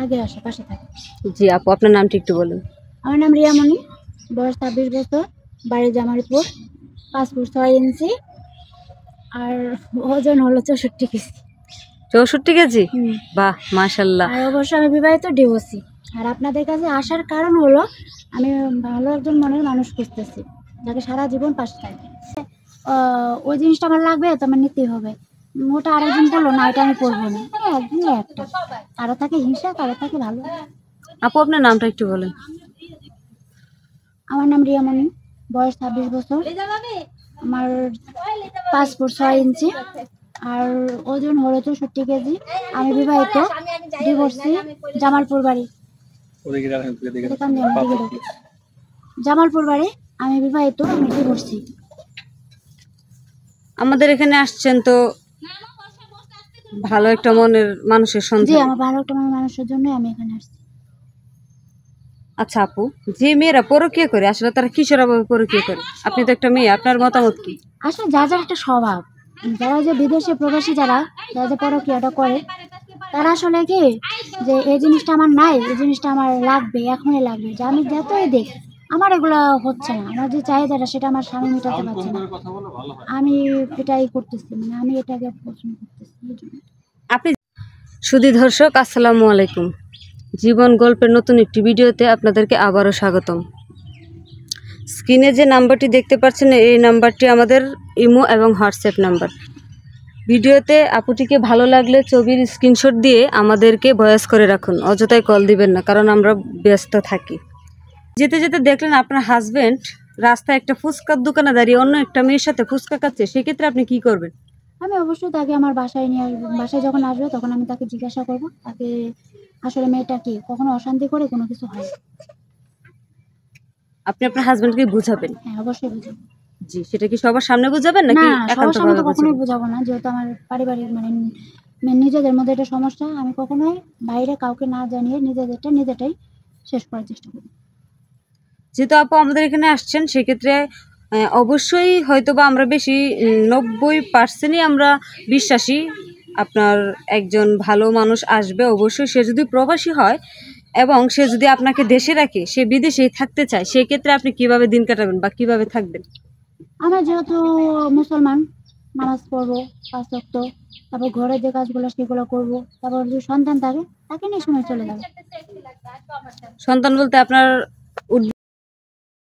আগে আসে, পাশে থাকে। জি আপু, আপনার নামটি একটু বলুন। আমার নাম রিয়ামণি, বয়স 26 বছর, বাড়ি জামালপুর, 5 ফুট 6 ইঞ্চি, আর ওজন হলো 64 কেজি। 64 কেজি? বাহ, মাশাল্লাহ। আর অবশ্য আমি বিবাহিত, ডিভোর্সি। আর আপনাদের কাছে আসার কারণ হলো আমি ভালো একজন মনের মানুষ খুঁজতেছি, যাকে সারা জীবন পাশে থাকে। ওই জিনিসটা আমার লাগবে তো আমার নিতেই হবে। ওটা আরেকজন বললো না, এটা আমি করবো না। একদিন একটা, কারো থাকে হিংসা, কারো থাকে ভালো। আপু আপনার নামটা একটু বলেন। আমার নাম রিয়ামণি, বয়স 26 বছর, আমার 5 ফুট 6 ইঞ্চি, আর ওজন হলো 64 কেজি। আমি বিবাহিত, ডিভোর্সি, জামালপুর বাড়ি। জামালপুর বাড়ি, আমি বিবাহিত, আমি ডিভোর্সি। আমাদের এখানে আসছেন তো ভালো একটা মনের মানুষের জি, সন্ধানে। আমার ভালো একটা মানুষের জন্য আমি এখানে আসছি। আচ্ছা আপু, যে মেয়েরা পরকীয়া করে আসলে তারা কিসের ভাবে পরকীয়া করে? আপনি তো একটা মেয়ে, আপনার মতামত কি? আসলে যার যার একটা স্বভাব, যারা যে বিদেশে প্রবাসী, যারা যারা যে পরকীয়াটা করে, তারা আসলে কি যে এই জিনিসটা আমার নাই, এই জিনিসটা আমার লাগবে, এখনই লাগবে, যে আমি যতই দেখ আমার এগুলো হচ্ছে না, আমার যে চাহিদাটা সেটা আমার স্বামী মেটাতে পারছে না, আমি এটাই করতেছি, মানে আমি এটাকে পছন্দ করতেছি এই জন্য। আপনি সুধী দর্শক, আসসালামু আলাইকুম। জীবন গল্পের নতুন একটি ভিডিওতে আপনাদেরকে আবারও স্বাগতম। স্ক্রিনে যে নাম্বারটি দেখতে পাচ্ছেন, এই নাম্বারটি আমাদের ইমো এবং হোয়াটসঅ্যাপ নাম্বার। ভিডিওতে আপুটিকে ভালো লাগলে ছবির স্ক্রিনশট দিয়ে আমাদেরকে ভয়েস করে রাখুন, অযথায় কল দিবেন না, কারণ আমরা ব্যস্ত থাকি। যেতে যেতে দেখলেন আপনার হাজবেন্ড রাস্তায় একটা ফুচকার দোকানে দাঁড়িয়ে অন্য একটা মেয়ের সাথে ফুচকা খাচ্ছে, সেক্ষেত্রে আপনি কি করবেন? আমি অবশ্যই তাকে আমার বাসায় নিয়ে আসবো। বাসায় যখন আসবে তখন আমি তাকে জিজ্ঞাসা করবো তাকে আসলে মেয়েটা কি কখনো অশান্তি করে কোনো কিছু হয়। আপনি আপনার হাজবেন্ডকে বুঝাবেন? হ্যাঁ, অবশ্যই বুঝাবো। জি, সেটা কি সবার সামনে বুঝাবেন না, নাকি সবার সামনে তো একান্তভাবে কখনোই বুঝাবেন? বুঝাবো না, যেহেতু আমার পারিবারিক মানে নিজেদের মধ্যে এটা সমস্যা, আমি কখনোই বাইরে কাউকে না জানিয়ে নিজেদেরটা নিজেটাই শেষ করার চেষ্টা করি। যেহেতু আপু আমাদের এখানে আসছেন, সেক্ষেত্রে অবশ্যই হয়তোবা আমরা বেশি 90%ই আমরা বিশ্বাসী আপনার একজন ভালো মানুষ আসবে অবশ্যই। সে যদি প্রবাসী হয় এবং সে যদি আপনাকে দেশে রাখে, সে বিদেশেই থাকতে চায়, সেক্ষেত্রে আপনি কিভাবে দিন কাটাবেন বা কিভাবে থাকবেন? আমরা যেহেতু মুসলমান, নামাজ পড়বো 5 ওয়াক্ত, তারপর ঘরে যে কাজগুলো সেগুলো করবো, তারপর যদি সন্তান থাকে তাকে নিয়ে সময় চলে যাবে। সন্তান বলতে আপনার